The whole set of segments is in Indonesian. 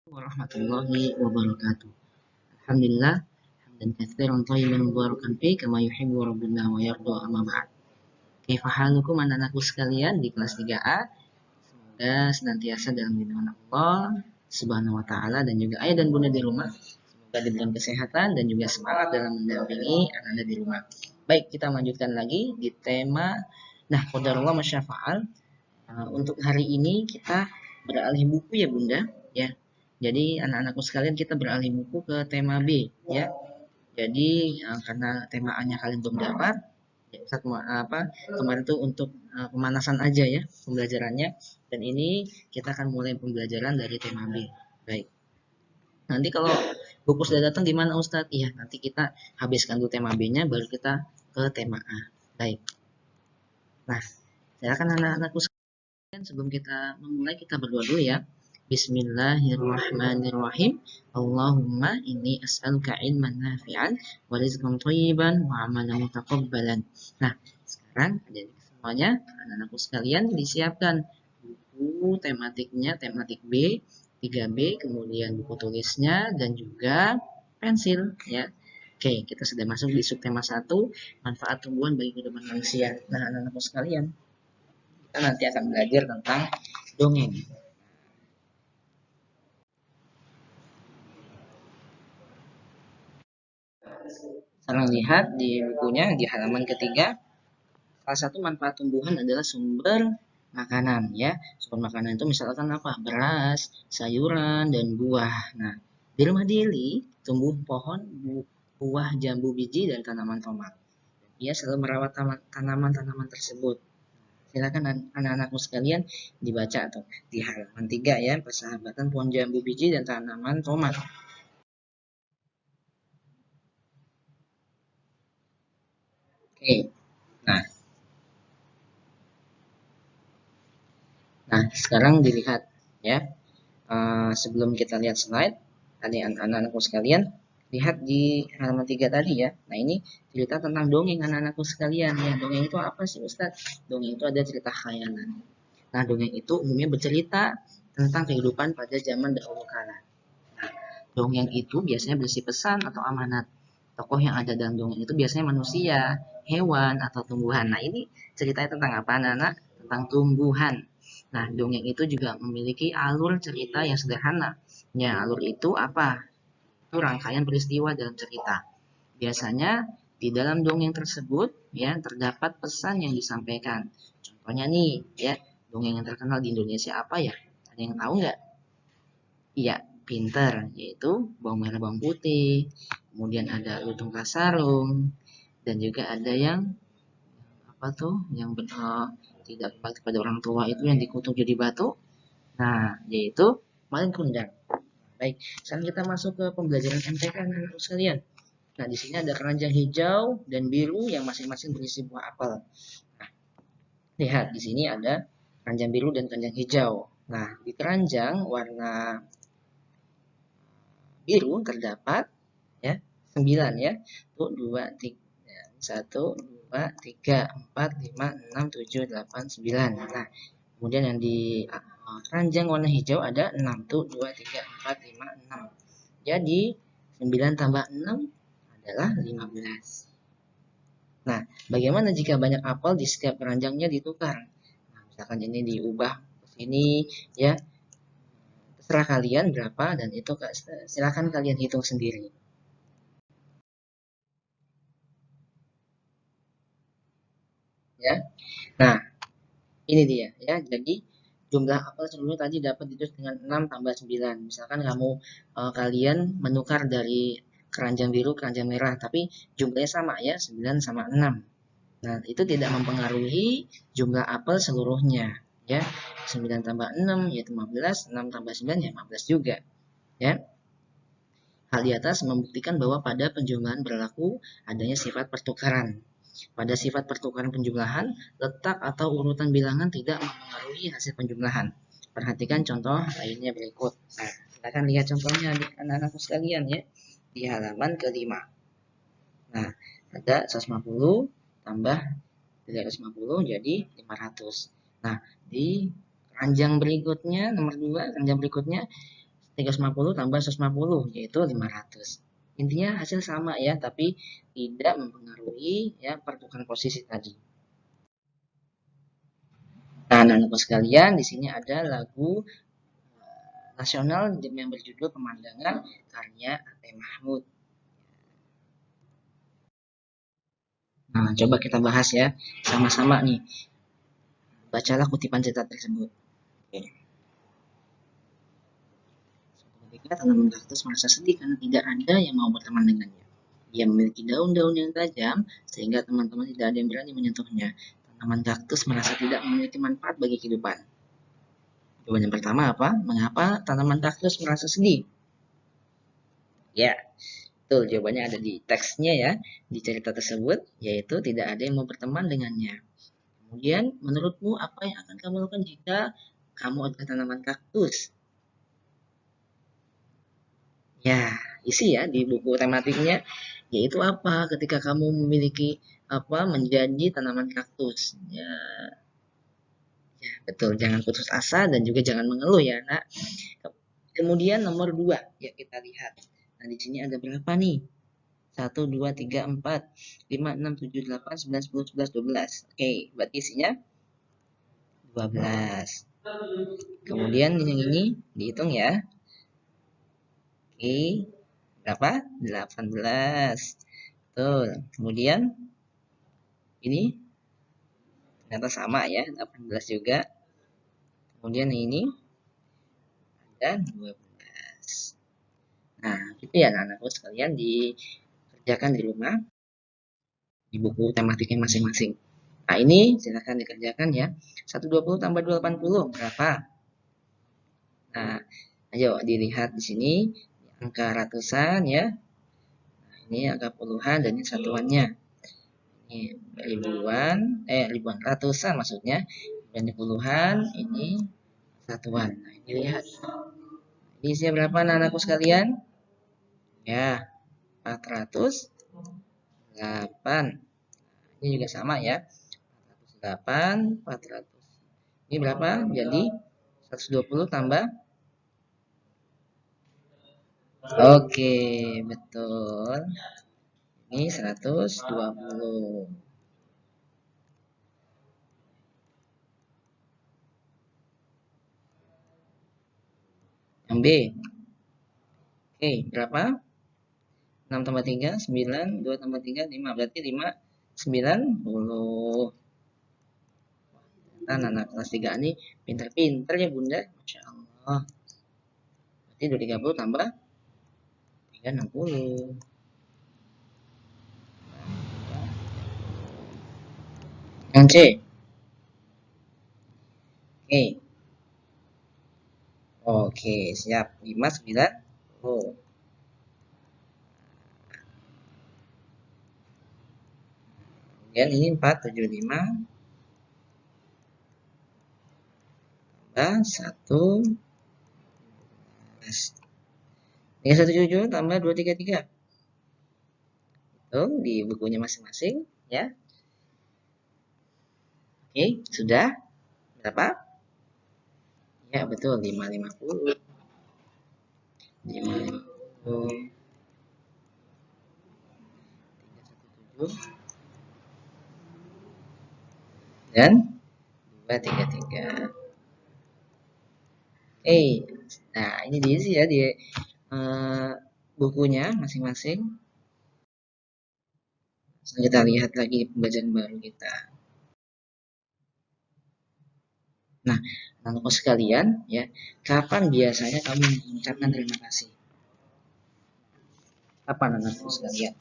Warahmatullahi wabarakatuh. Alhamdulillah, hamdan katsiran thayyiban mubarakan fi kama yuhibbu rabbuna wa yarda, amma ba'd. Kaifa halukum anak-anakku sekalian di kelas 3A? Semoga senantiasa dalam lindungan Allah Subhanahu wa taala dan juga ayah dan bunda di rumah. Semoga diberikan kesehatan dan juga semangat dalam mendampingi anak-anak di rumah. Baik, kita lanjutkan lagi di tema qadarullah masyafa'al. Untuk hari ini kita beralih buku ya Bunda, ya. Jadi anak-anakku sekalian kita beralih buku ke tema B, ya. Jadi karena tema A-nya kalian belum dapat, ya, kemarin itu untuk pemanasan aja ya pembelajarannya. Dan ini kita akan mulai pembelajaran dari tema B. Baik. Nanti kalau buku sudah datang gimana Ustadz? Iya, nanti kita habiskan dulu tema B-nya, baru kita ke tema A. Baik. Nah, silakan anak-anakku sekalian, sebelum kita memulai kita berdoa dulu ya. Bismillahirrahmanirrahim. Allahumma inni as'aluka ilman nafi'an wa rizqan thayyiban wa amalan mutaqabbalan. Nah, sekarang adik-adik semuanya, anak-anakku sekalian disiapkan buku tematiknya, tematik B, 3B, kemudian buku tulisnya dan juga pensil ya. Oke, kita sudah masuk di subtema 1, manfaat tumbuhan bagi kehidupan manusia. Nah, anak-anakku sekalian, kita nanti akan belajar tentang dongeng. Sekarang lihat di bukunya di halaman ketiga, salah satu manfaat tumbuhan adalah sumber makanan ya. Sumber makanan itu misalkan apa? Beras, sayuran, dan buah. Nah, di rumah Deli tumbuh pohon buah jambu biji dan tanaman tomat. Ia selalu merawat tanaman-tanaman tersebut. Silakan anak-anakku sekalian dibaca atau di halaman 3 ya, persahabatan pohon jambu biji dan tanaman tomat. Oke. Nah, sekarang dilihat ya. Sebelum kita lihat slide, anak-anakku sekalian, lihat di halaman 3 tadi ya. Nah, ini cerita tentang dongeng anak-anakku sekalian ya. Dongeng itu apa sih Ustadz? Dongeng itu ada cerita khayalan. Nah, dongeng itu umumnya bercerita tentang kehidupan pada zaman dahulu kala. Nah, dongeng itu biasanya berisi pesan atau amanat. Tokoh yang ada dalam dongeng itu biasanya manusia, hewan, atau tumbuhan. Nah, ini ceritanya tentang apa anak-anak? Tentang tumbuhan. Nah, dongeng itu juga memiliki alur cerita yang sederhana. Ya, alur itu apa? Itu rangkaian peristiwa dalam cerita. Biasanya di dalam dongeng tersebut ya terdapat pesan yang disampaikan. Contohnya nih, ya, dongeng yang terkenal di Indonesia apa ya? Ada yang tahu nggak? Iya, pinter, yaitu bawang merah bawang putih. Kemudian ada lutung kasarung dan juga ada yang apa tuh? Yang tidak berbakti pada orang tua itu yang dikutuk jadi batu. Nah, yaitu Malin Kundang. Baik, sekarang kita masuk ke pembelajaran MTK anak-anak sekalian. Nah, di sini ada keranjang hijau dan biru yang masing-masing berisi buah apel. Nah, lihat di sini ada keranjang biru dan keranjang hijau. Nah, di keranjang warna biru terdapat ya 9 ya. 2 3 1 2 3 4 5 6 7 8 9. Nah, kemudian yang di keranjang warna hijau ada 6 tuh 2 3 4 5 6. Jadi 9 tambah 6 adalah 15. Nah, bagaimana jika banyak apel di setiap keranjangnya ditukar? Nah, misalkan ini diubah ke sini ya. Terserah kalian berapa dan itu silakan kalian hitung sendiri. Ya. Nah, ini dia ya. Jadi jumlah apel seluruhnya tadi dapat ditulis dengan 6 tambah 9. Misalkan kalian menukar dari keranjang biru ke keranjang merah, tapi jumlahnya sama ya, 9 sama 6. Nah, itu tidak mempengaruhi jumlah apel seluruhnya ya. 9 tambah 6 yaitu 15, 6 tambah 9 ya 15 juga. Ya. Hal di atas membuktikan bahwa pada penjumlahan berlaku adanya sifat pertukaran. Pada sifat pertukaran penjumlahan, letak atau urutan bilangan tidak mempengaruhi hasil penjumlahan. Perhatikan contoh lainnya berikut. Nah, silakan lihat contohnya anak-anakku sekalian ya di halaman kelima. Nah, ada 150 tambah 350 jadi 500. Nah, di keranjang berikutnya nomor 2, keranjang berikutnya 350 tambah 150 yaitu 500. Intinya hasil sama ya, tapi tidak mempengaruhi ya pertukaran posisi tadi. Nah, anak-anakku sekalian, di sini ada lagu nasional yang berjudul Pemandangan karya A.T. Mahmud. Nah, coba kita bahas ya sama-sama nih. Bacalah kutipan cerita tersebut. Oke. Ketika tanaman kaktus merasa sedih karena tidak ada yang mau berteman dengannya. Dia memiliki daun-daun yang tajam sehingga teman-teman tidak ada yang berani menyentuhnya. Tanaman kaktus merasa tidak memiliki manfaat bagi kehidupan. Jawaban yang pertama apa? Mengapa tanaman kaktus merasa sedih? Ya, betul. Jawabannya ada di teksnya ya, di cerita tersebut, yaitu tidak ada yang mau berteman dengannya. Kemudian, menurutmu apa yang akan kamu lakukan jika kamu adalah tanaman kaktus? Ya, isi ya di buku tematiknya, yaitu apa? Ketika kamu memiliki apa menjadi tanaman kaktus. Ya, ya betul. Jangan putus asa dan juga jangan mengeluh ya, Nak. Kemudian nomor 2, ya kita lihat. Nah, di sini ada berapa nih? 1, 2, 3, 4, 5, 6, 7, 8, 9, 10, 11, 12. Oke, berarti isinya 12. Kemudian yang ini dihitung ya. Oke, berapa? 18. Betul. Kemudian ini ternyata sama ya, 18 juga. Kemudian ini ada 12. Nah, itu ya anak-anakku sekalian dikerjakan di rumah di buku tematiknya masing-masing. Nah, ini silakan dikerjakan ya. 120 tambah 280 berapa? Nah, ayo dilihat di sini angka ratusan ya. Nah, ini angka puluhan dan ini satuannya. Ini ribuan ratusan maksudnya. Dan di puluhan ini satuan. Nah, ini lihat. Ini isinya berapa anak-anakku sekalian? Ya, 408. Ini juga sama ya. 408, 400. Ini berapa? Jadi 120 tambah. Oke, betul. Ini 120. Yang B. Oke, berapa? 6 tambah 3, 9. 2 tambah 3, 5. Berarti 5, 90. Anak kelas 3 ini pintar-pintar ya bunda. Masya Allah. Berarti 230 tambah 3, 60. Yang C. Oke. Oke, siap. 5, 9. Oh. Kemudian ini 4, 7, 5. Tambah 1. 317 tambah 233. Itu di bukunya masing-masing ya. Oke, sudah? Berapa? Ya, betul 550. 550. 317 dan 233. Nah ini diisi ya di bukunya masing-masing. Kita lihat lagi pembelajaran baru kita. Nah, anak-anak sekalian, ya, kapan biasanya kamu mengucapkan terima kasih? Kapan anak-anak sekalian?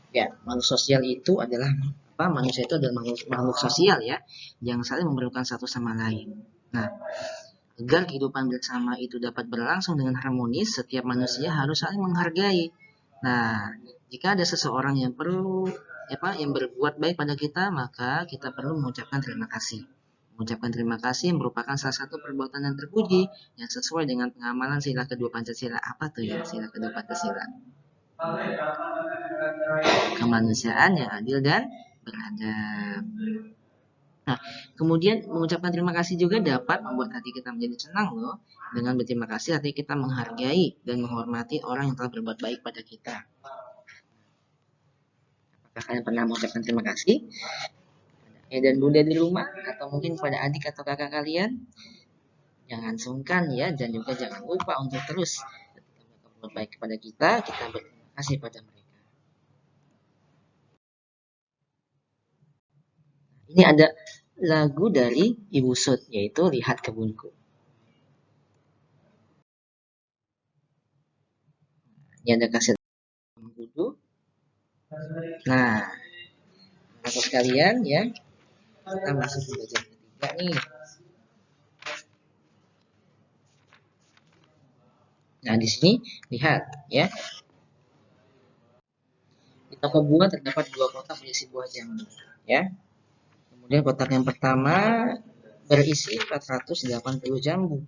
Ya, makhluk sosial itu adalah apa? Manusia itu adalah makhluk sosial ya, yang saling memerlukan satu sama lain. Nah, agar kehidupan bersama itu dapat berlangsung dengan harmonis, setiap manusia harus saling menghargai. Nah, jika ada seseorang yang yang berbuat baik pada kita, maka kita perlu mengucapkan terima kasih. Mengucapkan terima kasih merupakan salah satu perbuatan yang terpuji yang sesuai dengan pengamalan sila kedua Pancasila. Apa tuh ya sila kedua Pancasila? Kemanusiaan yang adil dan beradab. Nah, kemudian mengucapkan terima kasih juga dapat membuat hati kita menjadi senang loh. Dengan berterima kasih hati kita menghargai dan menghormati orang yang telah berbuat baik pada kita. Apakah kalian pernah mengucapkan terima kasih dan bunda di rumah atau mungkin pada adik atau kakak kalian? Jangan sungkan ya, dan juga jangan lupa untuk terus ketika mereka berbuat baik kepada kita berterima kasih pada mereka. Ini ada lagu dari Ibu Sud, yaitu Lihat Kebunku. Ini ada kaset Mengkudu. Nah, aku sekalian ya, kita masuk ke bagian ketiga nih. Nah, di sini lihat ya. Di toko buah terdapat 2 kotak berisi buah jambu, ya. Kemudian kotak yang pertama berisi 480 jambu.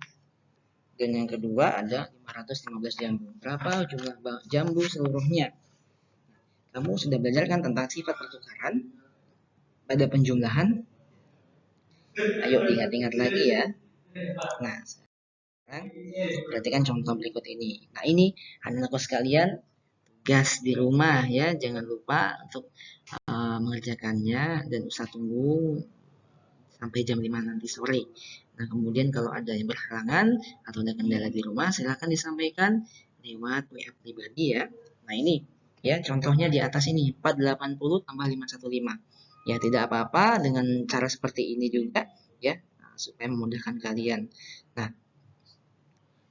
Dan yang kedua ada 515 jambu. Berapa jumlah jambu seluruhnya? Kamu sudah belajar kan tentang sifat pertukaran pada penjumlahan? Ayo ingat-ingat lagi ya. Nah, sekarang perhatikan contoh berikut ini. Nah, ini anak-anakku sekalian, tugas di rumah ya, jangan lupa untuk mengerjakannya dan usah tunggu sampai jam 5 nanti sore. Nah, kemudian kalau ada yang berhalangan atau ada kendala di rumah, silahkan disampaikan lewat WA pribadi ya. Nah, ini ya contohnya di atas ini 480 tambah 515. Ya, tidak apa-apa dengan cara seperti ini juga ya, supaya memudahkan kalian. Nah,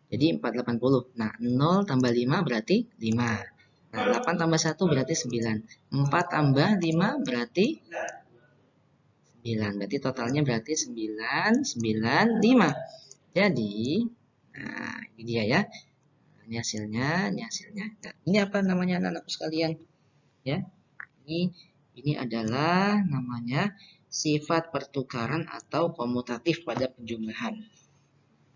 jadi 480. Nah, 0 tambah 5 berarti 5. Nah, 8 tambah 1 berarti 9. 4 tambah 5 berarti 9. Berarti totalnya berarti 9, 9, 5. Jadi, nah ini dia ya. Ini hasilnya, ini hasilnya. Nah, ini apa namanya anak-anakku sekalian? Ya. Ini adalah namanya sifat pertukaran atau komutatif pada penjumlahan.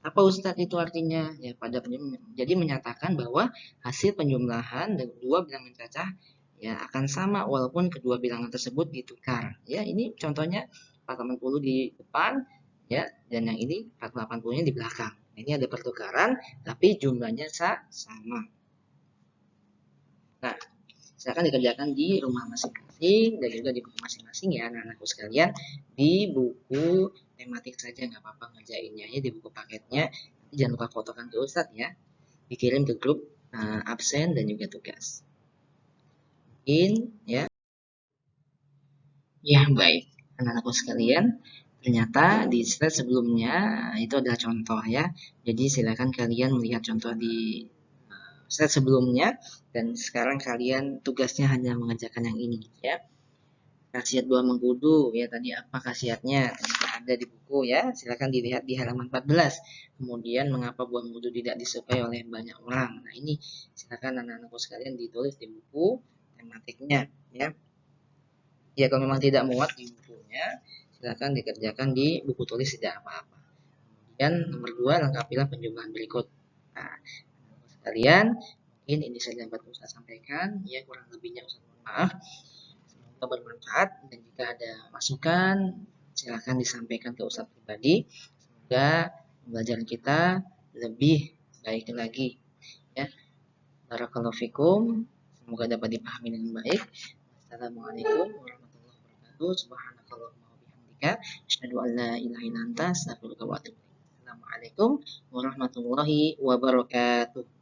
Apa Ustadz itu artinya? Ya, pada penjumlahan. Jadi menyatakan bahwa hasil penjumlahan dari dua bilangan cacah ya akan sama walaupun kedua bilangan tersebut ditukar. Ya, ini contohnya 480 di depan ya, dan yang ini 480-nya di belakang. Ini ada pertukaran tapi jumlahnya sama. Nah, silakan dikerjakan di rumah masing-masing dan juga di buku masing-masing ya anak-anakku sekalian. Di buku tematik saja nggak apa-apa ngerjainnya ya, di buku paketnya. Jangan lupa fotokan ke Ustadz ya. Dikirim ke grup absen dan juga tugas. Mungkin ya. Ya, baik. Anak-anakku sekalian, ternyata di slide sebelumnya itu adalah contoh ya. Jadi silakan kalian melihat contoh di slide sebelumnya dan sekarang kalian tugasnya hanya mengerjakan yang ini ya. Khasiat buah mengkudu ya, tadi apa khasiatnya? Ada di buku ya. Silakan dilihat di halaman 14. Kemudian mengapa buah mengkudu tidak disukai oleh banyak orang? Nah, ini silakan anak-anakku sekalian ditulis di buku tematiknya ya. Ya, kalau memang tidak muat di bukunya, silakan dikerjakan di buku tulis tidak apa-apa. Kemudian nomor 2, lengkapilah penjumlahan berikut. Nah, sekalian, mungkin ini saja yang dapat Ustaz sampaikan. Ya, kurang lebihnya Ustaz mohon maaf. Semoga bermanfaat dan jika ada masukan, silakan disampaikan ke Ustaz pribadi. Semoga pembelajaran kita lebih baik lagi. Ya, barakallahu fikum. Semoga dapat dipahami dengan baik. Assalamualaikum warahmatullahi wabarakatuh. Subhanakallahumma wa bihamdika asyhadu an la ilaha illa anta astaghfiruka wa atubu ilaik. Assalamualaikum warahmatullahi wabarakatuh.